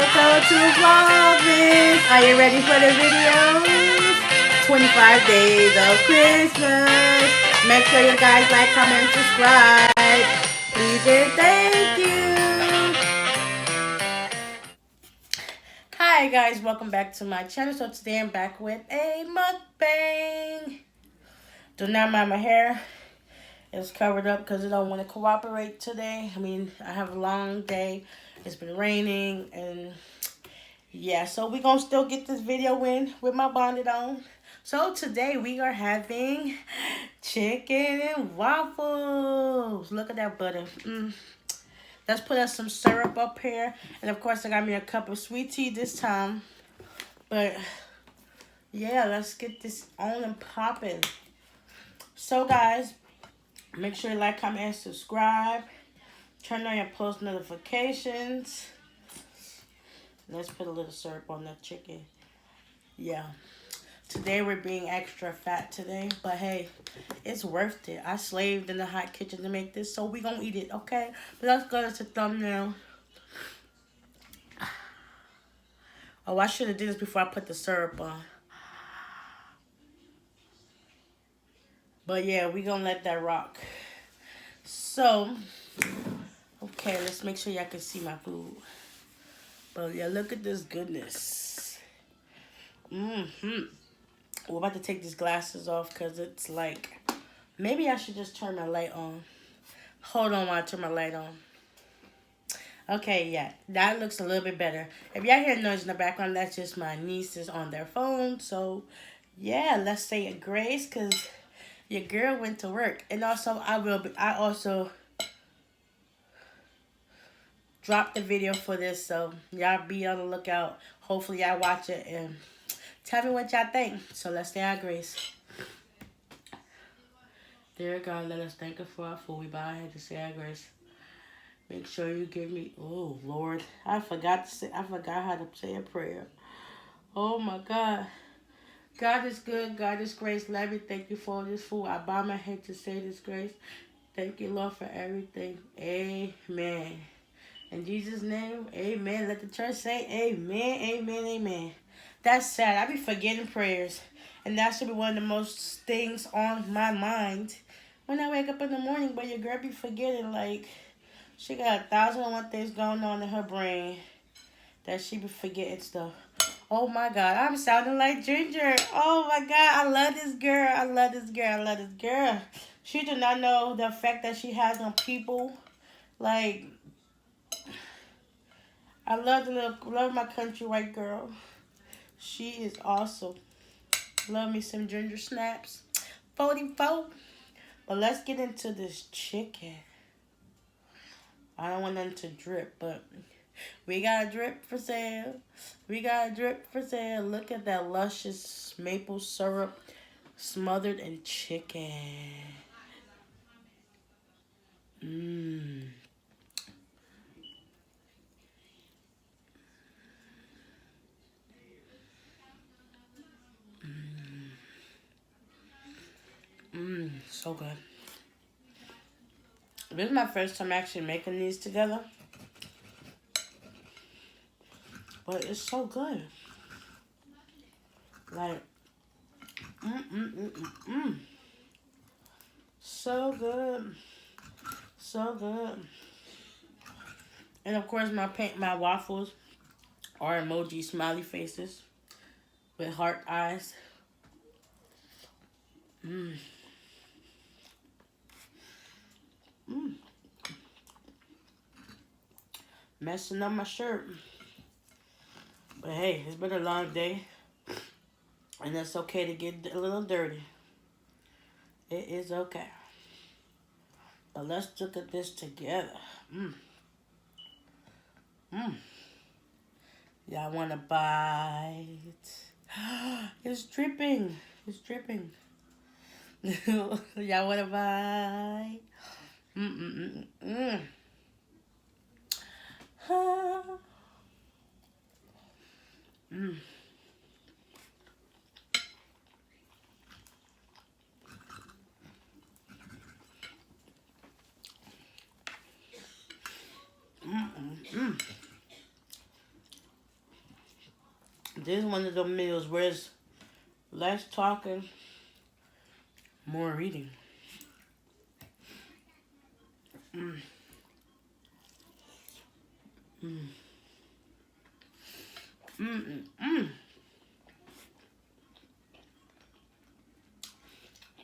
welcome to Waffles. Are you ready for the videos? 25 days of Christmas. Make sure you guys like, comment, subscribe. Please and thank you. Hi guys, welcome back to my channel. So today I'm back with a mukbang. Do not mind my hair. It's covered up because I don't want to cooperate today. I mean, I have a long day. It's been raining and yeah, so we're going to still get this video in with my bonnet on. So today we are having chicken and waffles. Look at that butter. Let's put us some syrup up here. And of course I got me a cup of sweet tea this time. But yeah, let's get this on and popping. So guys, make sure you like, comment, and subscribe. Turn on your post notifications. Let's put a little syrup on that chicken. Yeah. Today we're being extra fat today. But hey, it's worth it. I slaved in the hot kitchen to make this. So we gonna eat it, okay? But let's go to the thumbnail. Oh, I should have did this before I put the syrup on. But yeah, we gonna let that rock. So, okay, let's make sure y'all can see my food. But yeah, look at this goodness. We're about to take these glasses off because it's like, maybe I should just turn my light on. Hold on while I turn my light on. Okay, yeah, that looks a little bit better. If y'all hear noise in the background, that's just my nieces on their phone. So, yeah, let's say a grace because your girl went to work. And also, I also dropped the video for this, so y'all be on the lookout. Hopefully, y'all watch it and tell me what y'all think. So, let's say our grace. Dear God, let us thank you for our food. We bow our head to say our grace. Make sure you give me. Oh Lord, I forgot how to say a prayer. Oh my God. God is good. God is grace. Let me thank you for this food. I bow my head to say this grace. Thank you, Lord, for everything. Amen. In Jesus' name, amen. Let the church say amen, amen, amen. That's sad. I be forgetting prayers. And that should be one of the most things on my mind when I wake up in the morning. But your girl be forgetting, like, she got 1,001 things going on in her brain that she be forgetting stuff. Oh my God, I'm sounding like Ginger. Oh my God, I love this girl. I love this girl. I love this girl. She do not know the effect that she has on people. Like, I love my country white girl. She is awesome. Love me some ginger snaps. 44. But let's get into this chicken. I don't want them to drip, but we got a drip for sale. We got a drip for sale. Look at that luscious maple syrup smothered in chicken. So good. This is my first time actually making these together. But it's so good. Like, so good. So good. And of course my waffles are emoji smiley faces with heart eyes. Messing up my shirt. But hey, it's been a long day. And it's okay to get a little dirty. It is okay. But let's look at this together. Y'all want to bite? It's dripping. It's dripping. Y'all want to bite? This is one of the meals where it's less talking, more reading. Mm. Mm. Mm. Mm.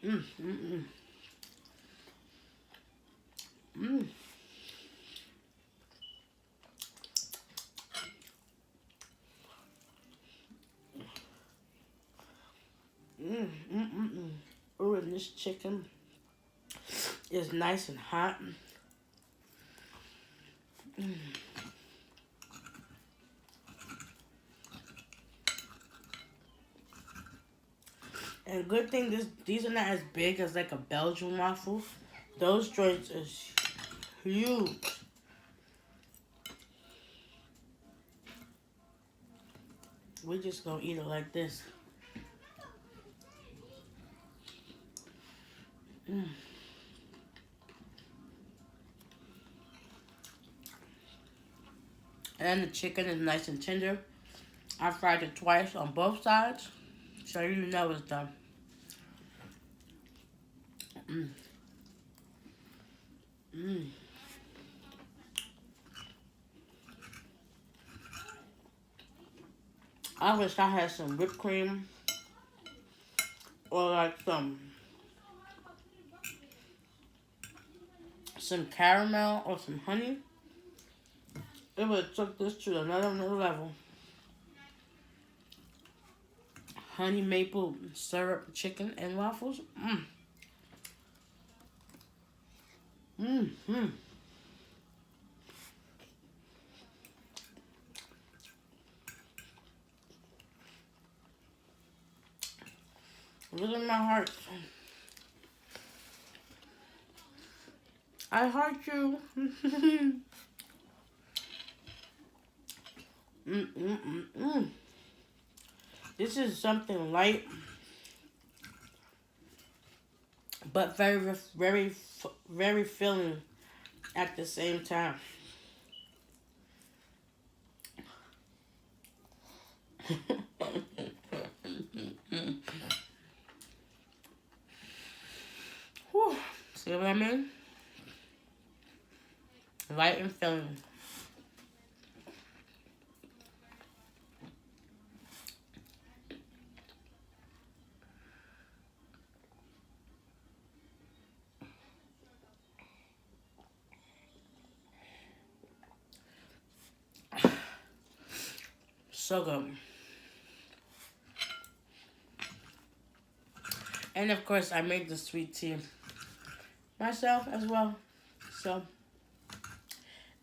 Mm. Mm. Mm. Mm. Mm. Mm. Oh, and this chicken is nice and hot. Mm. And good thing these are not as big as like a Belgian waffle. Those joints is huge. We just gonna eat it like this. Mm. And the chicken is nice and tender. I fried it twice on both sides, so you know it's done. Mm. Mm. I wish I had some whipped cream or like some caramel or some honey. It would have took this to another level. Honey maple syrup chicken and waffles. Mm. Mm. Mm. Look at my heart. I heart you. Mm. Mm. Mm. Mm. This is something light, but very filling at the same time. Whew. See what I mean? Light and filling. So good. And of course, I made the sweet tea myself as well. So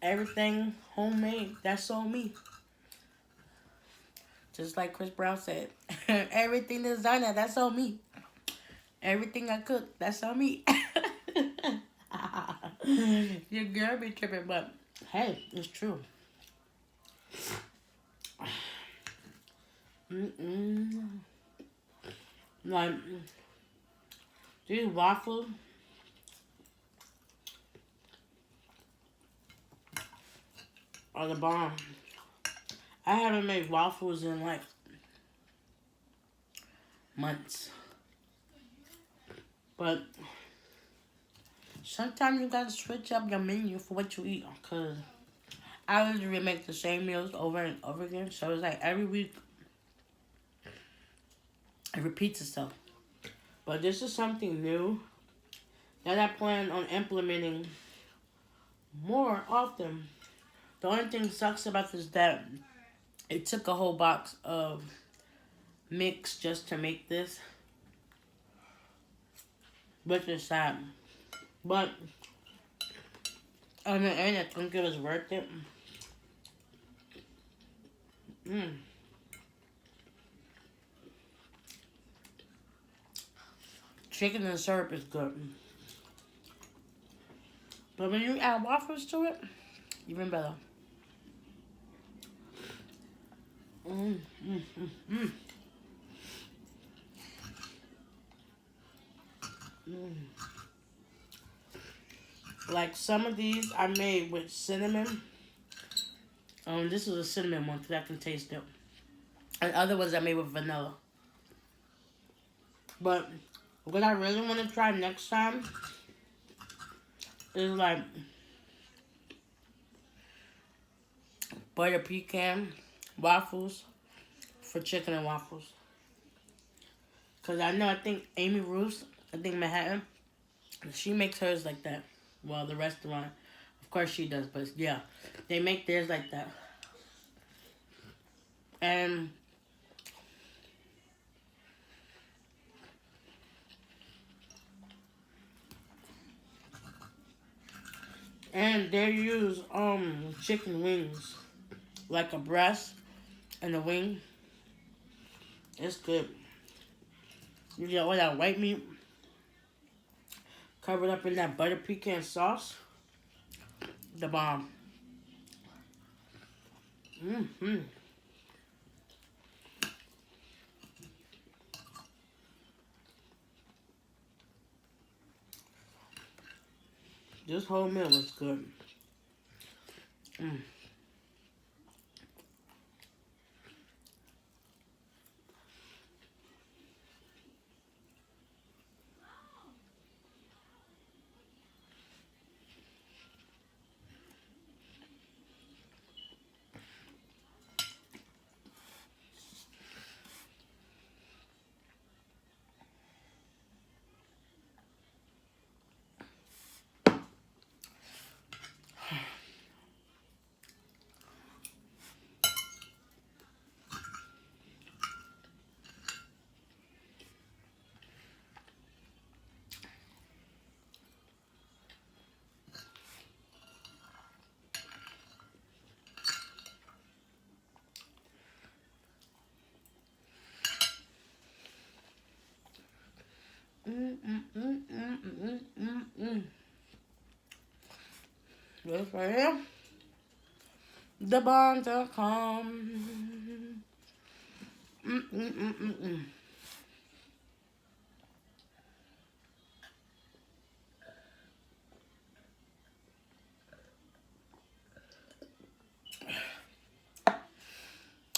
everything homemade. That's all me. Just like Chris Brown said, everything designer. That's all me. Everything I cook. That's on me. Your girl be tripping, but hey, it's true. Mm-mm. Like these waffles are the bomb. I haven't made waffles in like months. But sometimes you gotta switch up your menu for what you eat. Cause I literally make the same meals over and over again. So it's like every week it repeats itself. But this is something new that I plan on implementing more often. The only thing sucks about this is that it took a whole box of mix just to make this, which is sad. But on the end, I think it was worth it. Mm. Chicken and syrup is good. But when you add waffles to it, even better. Mm, mm, mm, mm. Mm. Like some of these I made with cinnamon. This is a cinnamon one because I can taste it. And other ones are made with vanilla. But what I really want to try next time is like butter pecan waffles for chicken and waffles. Because I think Amy Roos, I think Manhattan, she makes hers like that. Well, the restaurant, of course she does, but yeah, they make theirs like that. And they use chicken wings, like a breast and a wing. It's good. You get all that white meat covered up in that butter pecan sauce. The bomb. Mm-hmm. This whole meal was good. Mm. This right here. TheBond.com.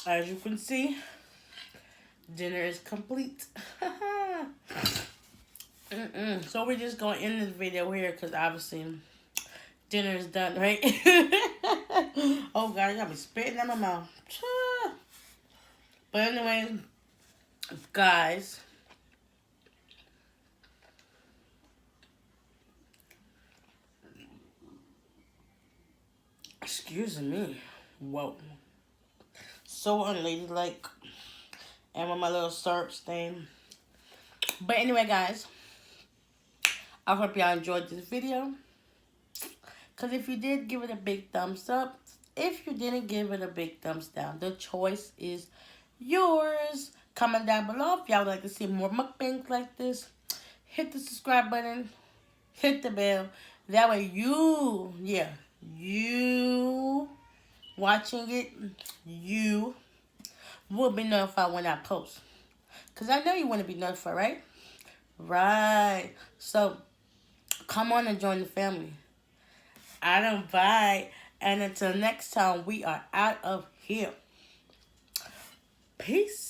As you can see, dinner is complete. So we're just going to end this video here because obviously dinner is done, right? Oh God, I got me spitting in my mouth. But anyway, guys, excuse me. Whoa. So unladylike. And with my little syrup stain. But anyway, guys, I hope y'all enjoyed this video. Because if you did, give it a big thumbs up. If you didn't, give it a big thumbs down. The choice is yours. Comment down below if y'all would like to see more mukbangs like this. Hit the subscribe button. Hit the bell. That way you watching it, you will be notified when I post. Because I know you want to be notified, right? Right. So, come on and join the family. I don't bite. And until next time, we are out of here. Peace.